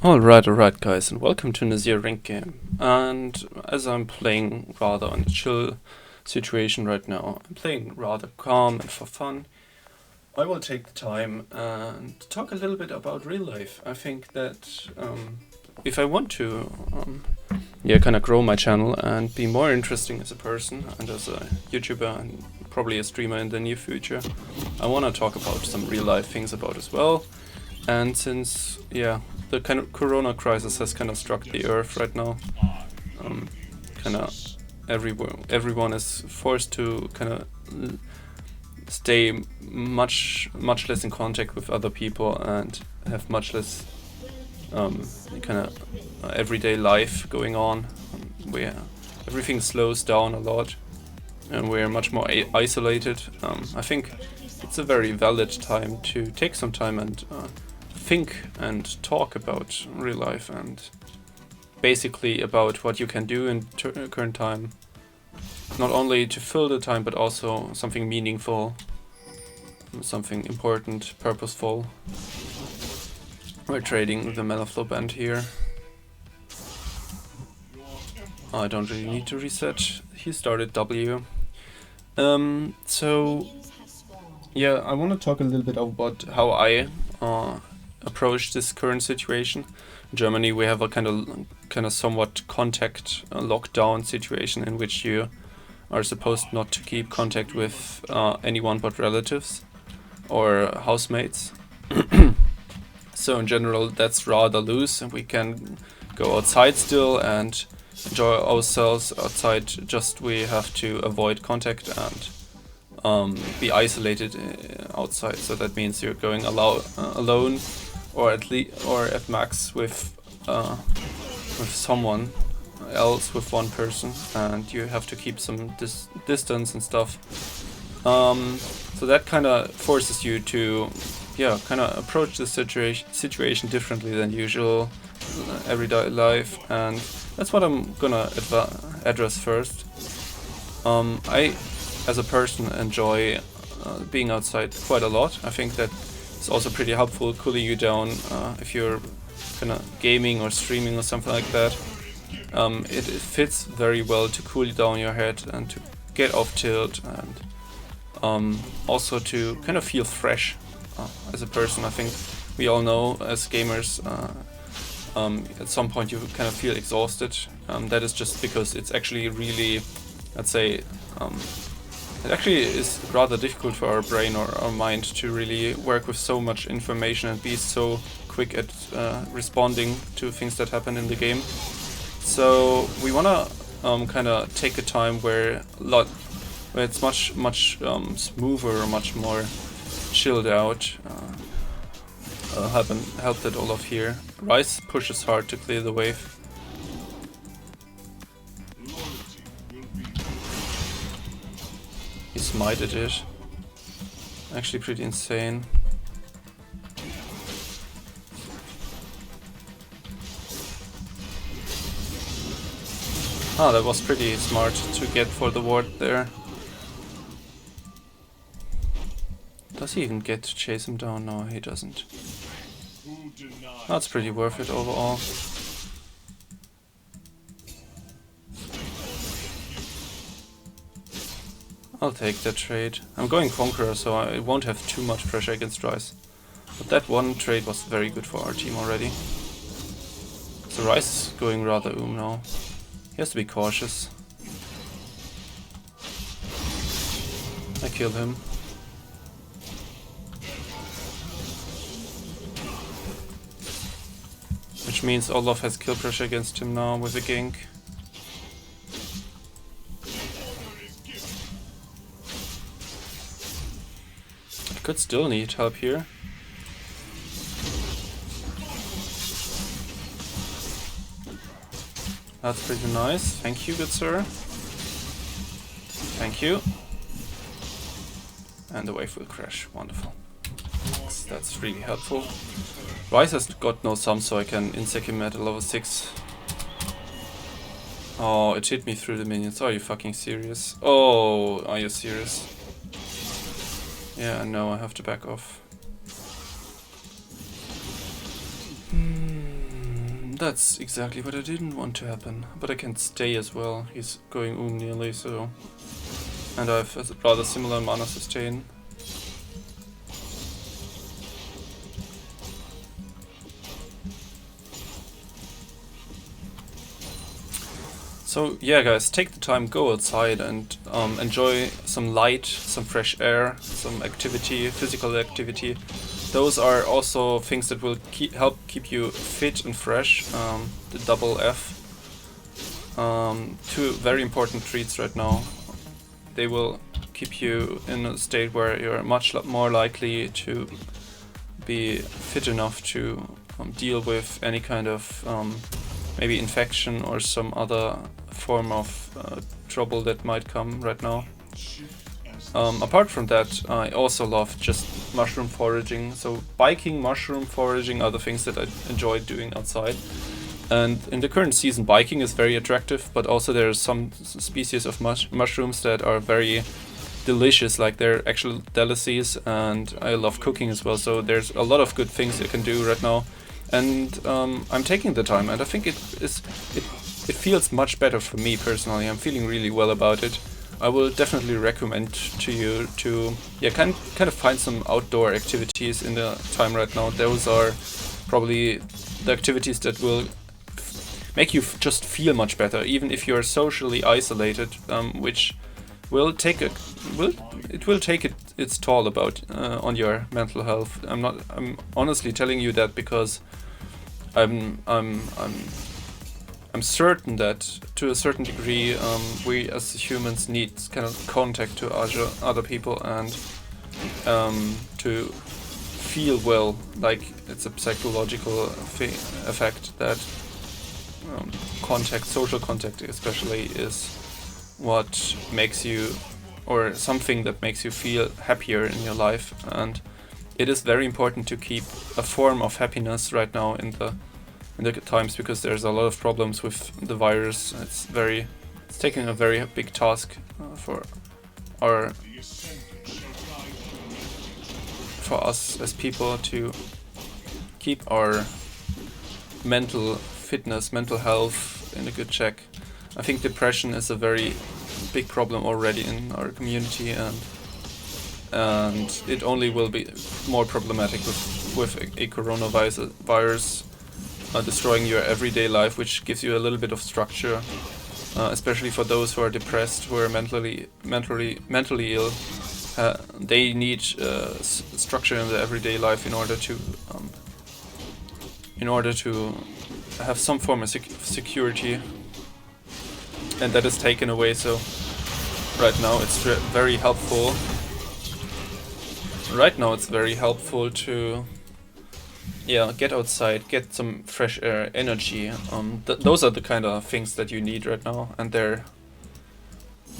Alright guys, and welcome to an AZIR rank game. And as I'm playing rather on a chill situation right now, I'm playing rather calm and for fun, I will take the time and talk a little bit about real life. I think that if I want to kind of grow my channel and be more interesting as a person and as a YouTuber and probably a streamer in the near future, I want to talk about some real life things about as well. And since, the kind of corona crisis has kind of struck the earth right now, everyone is forced to kind of stay much less in contact with other people and have much less kind of everyday life going on, where everything slows down a lot and we're much more isolated. I think it's a very valid time to take some time and think and talk about real life and basically about what you can do in current time, not only to fill the time but also something meaningful, something important, purposeful. We're trading the Melaflow band here. I don't really need to reset, he started W. So yeah, I want to talk a little bit about how I approach this current situation. In Germany we have a kind of somewhat contact lockdown situation in which you are supposed not to keep contact with anyone but relatives or housemates. So in general that's rather loose and we can go outside still and enjoy ourselves outside, just we have to avoid contact and be isolated outside. So that means you're going alone or at max with someone else, with one person, and you have to keep some distance and stuff. So that kind of forces you to kind of approach the situation differently than usual everyday life, and that's what I'm gonna address first. I as a person enjoy being outside quite a lot. I think that it's also pretty helpful, cooling you down if you're kind of gaming or streaming or something like that. It fits very well to cool down your head and to get off tilt, and also to kind of feel fresh as a person. I think we all know as gamers at some point you kind of feel exhausted. That is just because it's actually really, let's say, it actually is rather difficult for our brain or our mind to really work with so much information and be so quick at responding to things that happen in the game. So we wanna kind of take a time where it's much smoother, much more chilled out. Help that Olaf here. Ryze pushes hard to clear the wave. He smited it. Actually pretty insane. Ah, that was pretty smart to get for the ward there. Does he even get to chase him down? No, he doesn't. That's pretty worth it overall. I'll take that trade. I'm going Conqueror, so I won't have too much pressure against Ryze. But that one trade was very good for our team already. So Ryze is going rather now. He has to be cautious. I kill him. Which means Olaf has kill pressure against him now with a gank. I could still need help here. That's pretty nice. Thank you, good sir. Thank you. And the wave will crash. Wonderful. That's really helpful. Ryze has got no sum, so I can insec him at a level 6. Oh, it hit me through the minions. Are you fucking serious? Oh, are you serious? Yeah, no, I have to back off. That's exactly what I didn't want to happen. But I can stay as well. He's going nearly, so... And I have a rather similar mana sustain. So yeah guys, take the time, go outside and enjoy some light, some fresh air, some activity, physical activity. Those are also things that will help keep you fit and fresh. The double F. Two very important treats right now. They will keep you in a state where you're much more likely to be fit enough to deal with any kind of maybe infection or some other form of trouble that might come right now. Apart from that, I also love just mushroom foraging. So biking, mushroom foraging are the things that I enjoy doing outside. And in the current season, biking is very attractive, but also there are some species of mushrooms that are very delicious, like they're actual delicacies, and I love cooking as well. So there's a lot of good things you can do right now. And I'm taking the time, and I think it feels much better for me personally. I'm feeling really well about it. I will definitely recommend to you to kind of find some outdoor activities in the time right now. Those are probably the activities that will make you just feel much better, even if you're socially isolated, which will take its toll about on your mental health. I'm honestly telling you that because I'm certain that to a certain degree we as humans need kind of contact to other people and to feel well. Like it's a psychological effect that social contact especially, is what makes you, or something that makes you feel happier in your life. And it is very important to keep a form of happiness right now in the times, because there's a lot of problems with the virus. It's taking a very big task for us as people to keep our mental fitness, mental health in a good check. I think depression is a very big problem already in our community, and it only will be more problematic with a coronavirus destroying your everyday life, which gives you a little bit of structure, especially for those who are depressed, who are mentally ill. They need structure in their everyday life in order to have some form of security, and that is taken away. So right now it's very helpful. Right now it's very helpful to get outside, get some fresh air, energy. Those are the kind of things that you need right now, and they're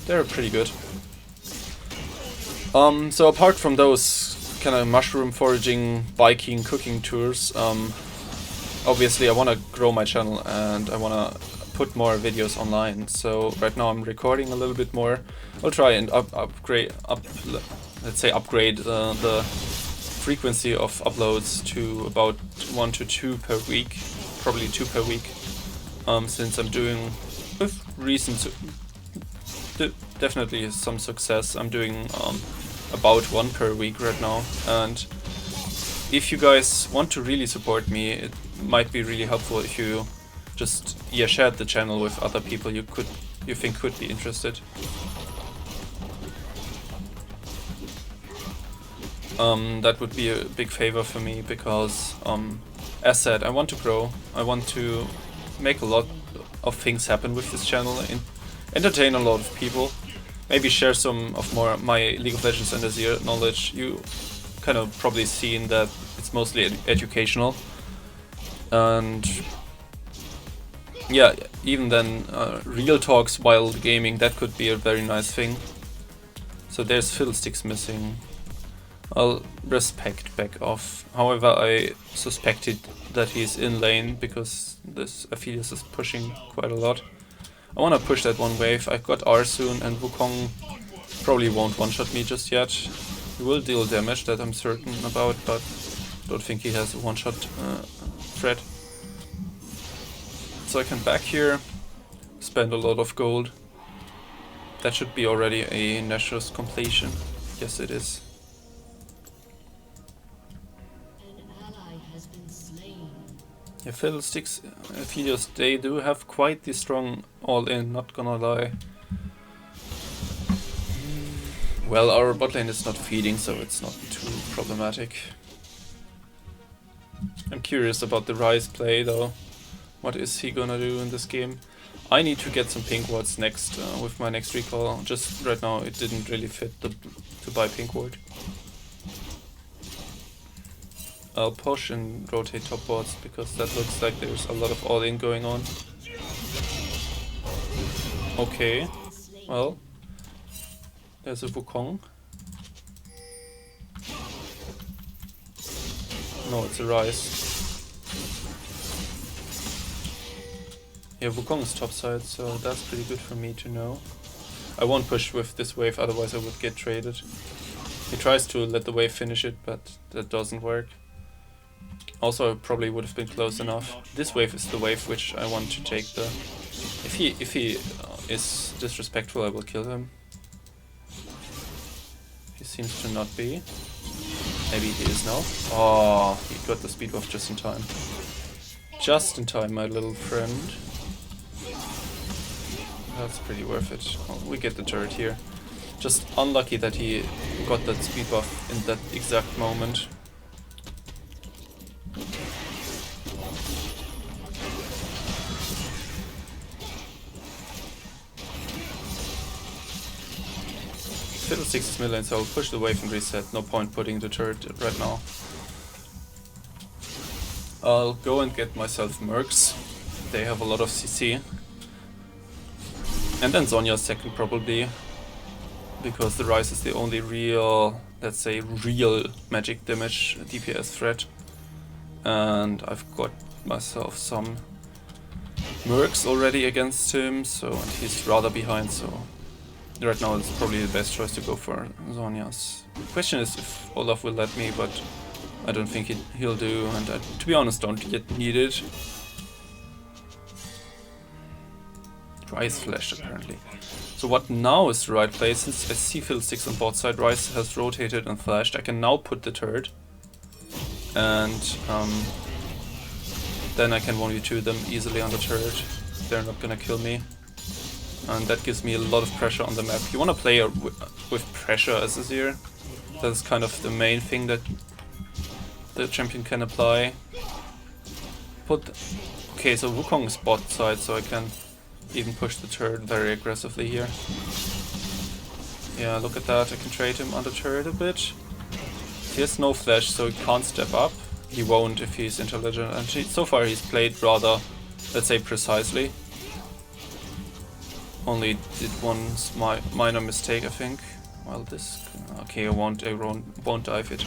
pretty good. So apart from those kind of mushroom foraging, biking, cooking tours, obviously I want to grow my channel and I want to put more videos online. So right now I'm recording a little bit more. I'll try and upgrade the frequency of uploads to about 1 to 2 per week, probably 2 per week, since I'm doing with recent definitely some success. I'm doing about 1 per week right now, and if you guys want to really support me, it might be really helpful if you just shared the channel with other people you think could be interested. That would be a big favor for me, because as said, I want to grow. I want to make a lot of things happen with this channel, entertain a lot of people, maybe share some of my League of Legends and Azir knowledge. You kind of probably seen that it's mostly educational, and even then real talks while gaming, that could be a very nice thing. So there's Fiddlesticks missing. I'll respect back off. However, I suspected that he's in lane because this Aphelios is pushing quite a lot. I want to push that one wave. I've got R soon, and Wukong probably won't one-shot me just yet. He will deal damage, that I'm certain about, but don't think he has a one-shot threat. so I can back here, spend a lot of gold. That should be already a Nashor's completion. Yes, it is. Yeah, Fiddlesticks, Aphelios, they do have quite the strong all-in, not gonna lie. Well, our bot lane is not feeding, so it's not too problematic. I'm curious about the Ryze play though. What is he gonna do in this game? I need to get some pink wards next with my next recall. Just right now it didn't really fit to buy pink ward. I'll push and rotate top wards because that looks like there's a lot of all-in going on. Okay, well, there's a Wukong. No, it's a Ryze. Yeah, Wukong is topside, so that's pretty good for me to know. I won't push with this wave, otherwise I would get traded. He tries to let the wave finish it, but that doesn't work. Also, I probably would have been close enough. This wave is the wave which I want to take the... If he is disrespectful, I will kill him. He seems to not be. Maybe he is now. Oh, he got the speed buff just in time. Just in time, my little friend. That's pretty worth it. Oh, we get the turret here. Just unlucky that he got that speed buff in that exact moment. Fiddlesticks is mid lane, so I'll push the wave and reset. No point putting the turret right now. I'll go and get myself Mercs. They have a lot of CC. And then Zhonya's second probably. Because the Ryze is the only real, let's say, real magic damage DPS threat. And I've got myself some Mercs already against him, so and he's rather behind, so right now it's probably the best choice to go for Zhonya's. The question is if Olaf will let me, but I don't think he'll do, and I, to be honest, don't yet need it. Ryze flashed apparently. So what now is the right play? Since I see Fiddlesticks on bot side, Ryze has rotated and flashed. I can now put the turret, and then I can 1v2 them easily on the turret. They're not gonna kill me. And that gives me a lot of pressure on the map. You want to play with pressure as Azir. That's kind of the main thing that the champion can apply. Okay, so Wukong is bot side, so I can even push the turret very aggressively here. Yeah, look at that. I can trade him on the turret a bit. He has no flash, so he can't step up. He won't if he's intelligent. And so far he's played rather, let's say, precisely. Only did one minor mistake, I think. Well, this... Okay, I won't dive it.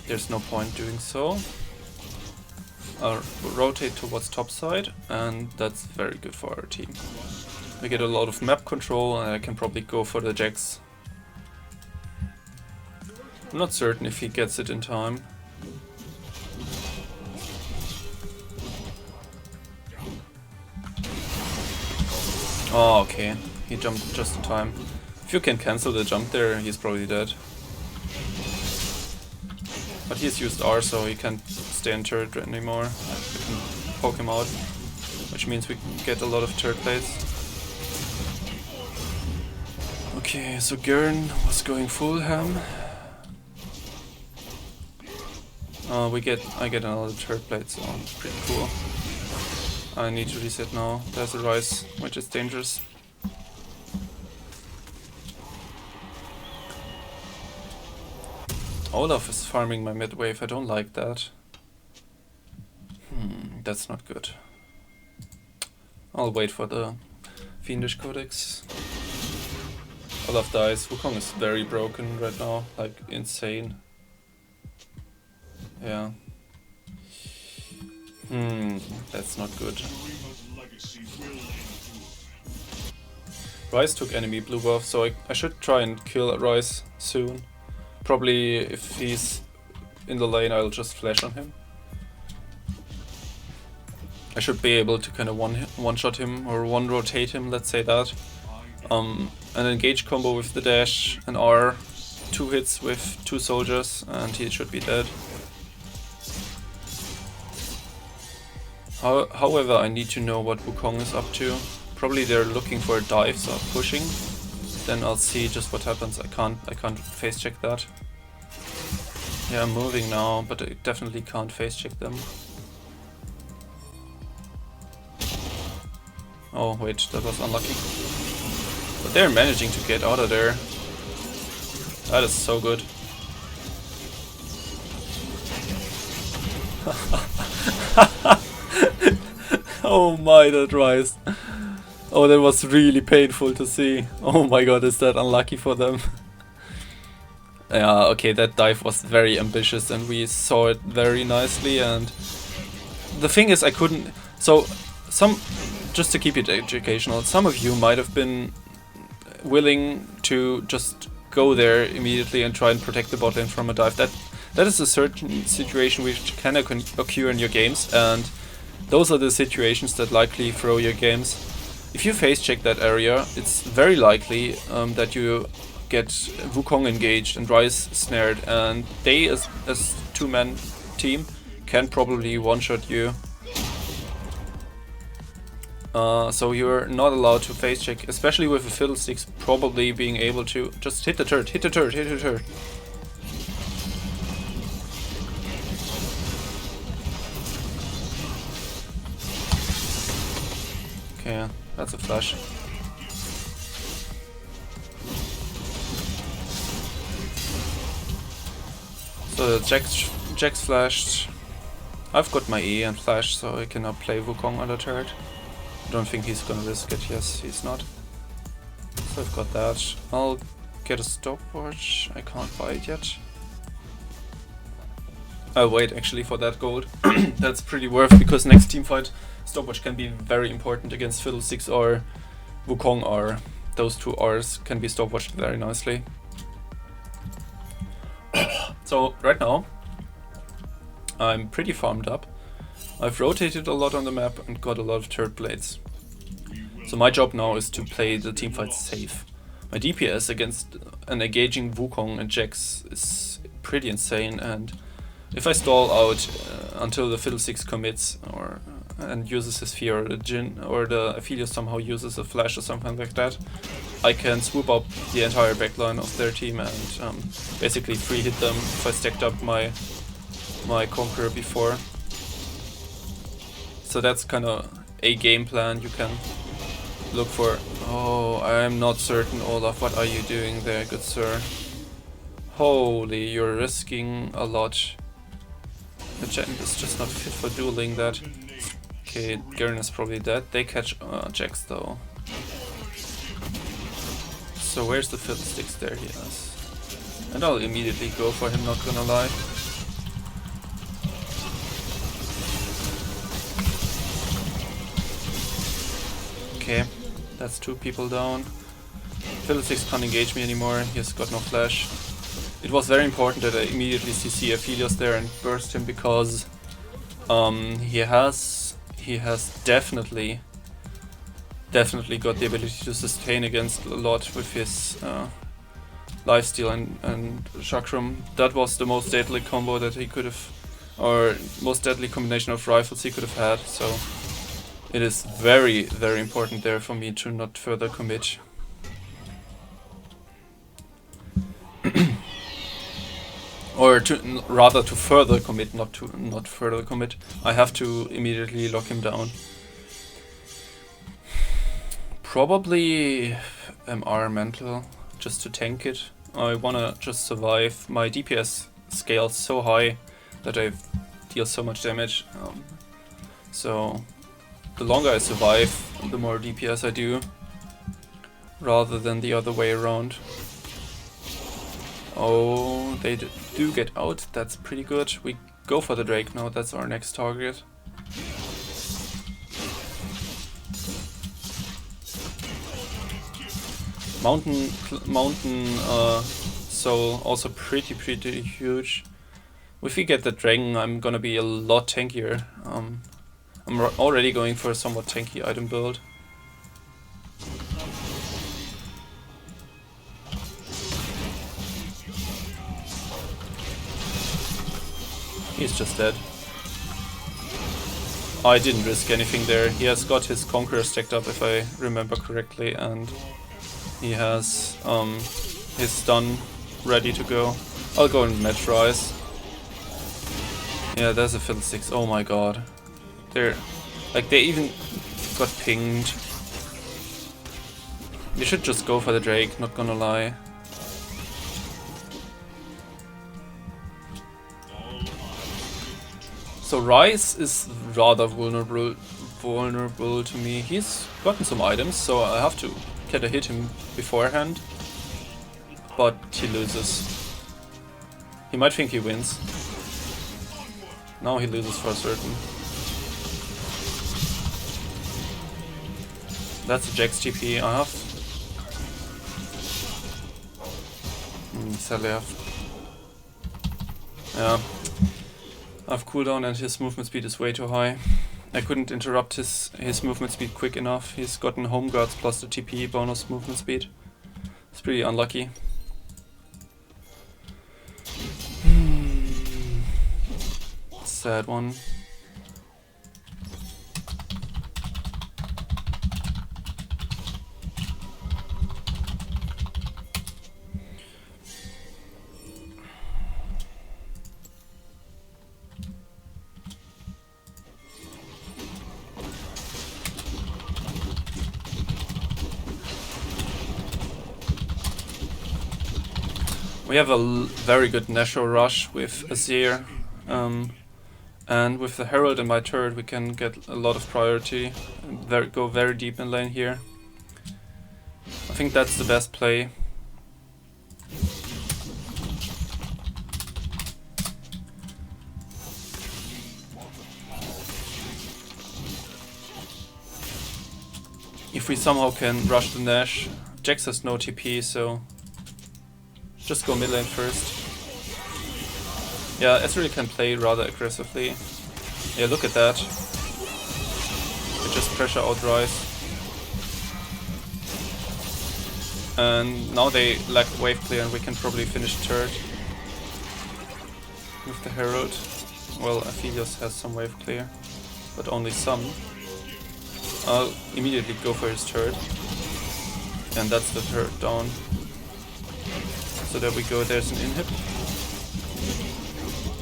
There's no point doing so. I'll rotate towards top side, and that's very good for our team. We get a lot of map control, and I can probably go for the Jax. I'm not certain if he gets it in time. Oh, okay. He jumped just in time. If you can cancel the jump there, he's probably dead. But he's used R, so he can't stay in turret anymore. We can poke him out, which means we can get a lot of turret plays. Okay, so Garen was going full ham. I get another turret plate, so it's pretty cool. I need to reset now. There's a Ryze, which is dangerous. Olaf is farming my mid wave. I don't like that. That's not good. I'll wait for the Fiendish Codex. Olaf dies. Wukong is very broken right now, like insane. Yeah. That's not good. Ryze took enemy blue buff, so I should try and kill Ryze soon. Probably if he's in the lane, I'll just flash on him. I should be able to kind of one-shot him or one-rotate him, let's say that. An engage combo with the dash, an R, 2 hits with 2 soldiers, and he should be dead. However, I need to know what Wukong is up to. Probably they're looking for dives or pushing. Then I'll see just what happens. I can't face check that. Yeah, I'm moving now, but I definitely can't face check them. Oh wait, that was unlucky. But they're managing to get out of there. That is so good. Oh my, that Ryze. Oh, that was really painful to see. Oh my god, is that unlucky for them? Yeah, okay, that dive was very ambitious and we saw it very nicely, and the thing is I couldn't... So, just to keep it educational, some of you might have been willing to just go there immediately and try and protect the bot lane from a dive. That is a certain situation which can occur in your games, and those are the situations that likely throw your games. If you face check that area, it's very likely that you get Wukong engaged and Ryze snared, and they as two-man team can probably one-shot you. So you're not allowed to face check, especially with the Fiddlesticks probably being able to just hit the turret, hit the turret, hit the turret. Okay, that's a flash. So Jack's flashed. I've got my E and flash, so I cannot play Wukong on the turret. I don't think he's gonna risk it. Yes, he's not. So I've got that. I'll get a stopwatch. I can't buy it yet. I'll wait actually for that gold. That's pretty worth, because next team fight stopwatch can be very important against Fiddlesticks or Wukong R. Those two Rs can be stopwatched very nicely. So right now I'm pretty farmed up. I've rotated a lot on the map and got a lot of turret blades. So my job now is to play the teamfight safe. My DPS against an engaging Wukong and Jax is pretty insane, and if I stall out until the Fiddlesticks commits and uses his Sphere, or the Jhin or the Aphelios somehow uses a flash or something like that, I can swoop up the entire backline of their team and basically free hit them if I stacked up my Conqueror before. So that's kind of a game plan you can look for. Oh, I'm not certain, Olaf. What are you doing there, good sir? Holy, you're risking a lot. The Jen is just not fit for dueling that. Okay, Garen is probably dead. They catch Jax though. So where's the Fiddlesticks? There he is. And I'll immediately go for him, not gonna lie. Okay, that's 2 people down. Fiddlesticks can't engage me anymore, he's got no flash. It was very important that I immediately CC Aphelios there and burst him, because he has definitely got the ability to sustain against a lot with his lifesteal and chakram. That was the most deadly combo that he could have, or most deadly combination of rifles he could have had, so it is very, very important there for me to not further commit. Or rather to further commit, not further commit. I have to immediately lock him down. Probably MR mental, just to tank it. I wanna just survive. My DPS scales so high that I deal so much damage. So the longer I survive, the more DPS I do, rather than the other way around. Oh, they do get out, that's pretty good. We go for the Drake now, that's our next target. Mountain Soul, also pretty huge. If we get the Dragon, I'm gonna be a lot tankier. I'm already going for a somewhat tanky item build. He's just dead. I didn't risk anything there. He has got his Conqueror stacked up, if I remember correctly, and he has his stun ready to go. I'll go and match Ryze. Yeah, there's a Fiddlesticks. Oh my god. They're like, they even got pinged. You should just go for the Drake, not gonna lie. So Ryze is rather vulnerable to me. He's gotten some items, so I have to get a hit him beforehand. But he loses. He might think he wins. Now he loses for certain. That's a Jax TP. I have. Sadly I have. Yeah. I have cooldown and his movement speed is way too high. I couldn't interrupt his movement speed quick enough. He's gotten home guards plus the TP bonus movement speed. It's pretty unlucky. Sad one. We have a very good natural rush with Azir, and with the Herald and my turret we can get a lot of priority and go very deep in lane here. I think that's the best play. If we somehow can rush the Nash, Jax has no TP, so just go mid lane first. Yeah, Azir can play rather aggressively. Yeah, look at that. They just pressure out Ryze. And now they lack wave clear and we can probably finish turret with the Herald. Well, Aphelios has some wave clear, but only some. I'll immediately go for his turret. And that's the turret down. So there we go, there's an inhib.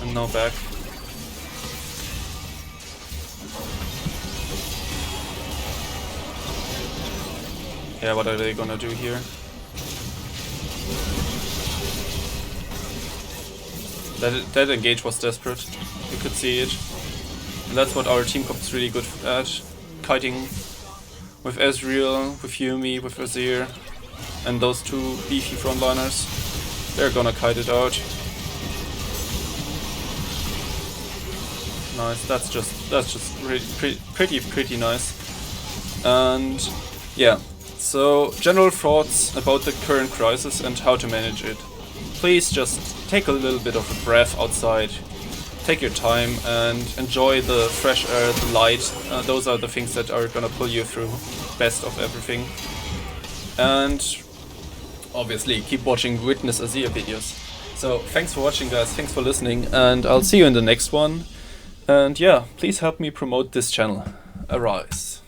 And now back. Yeah, what are they gonna do here? That engage was desperate. You could see it. And that's what our team comp is really good at. Kiting with Ezreal, with Yumi, with Azir. And those two beefy frontliners. They're gonna kite it out. Nice, that's just really pretty nice. And yeah, so general thoughts about the current crisis and how to manage it. Please just take a little bit of a breath outside, take your time and enjoy the fresh air, the light. Those are the things that are gonna pull you through best of everything. And obviously keep watching Witness Azir videos. So thanks for watching guys, thanks for listening, and I'll see you in the next one. And yeah, please help me promote this channel. Ryze.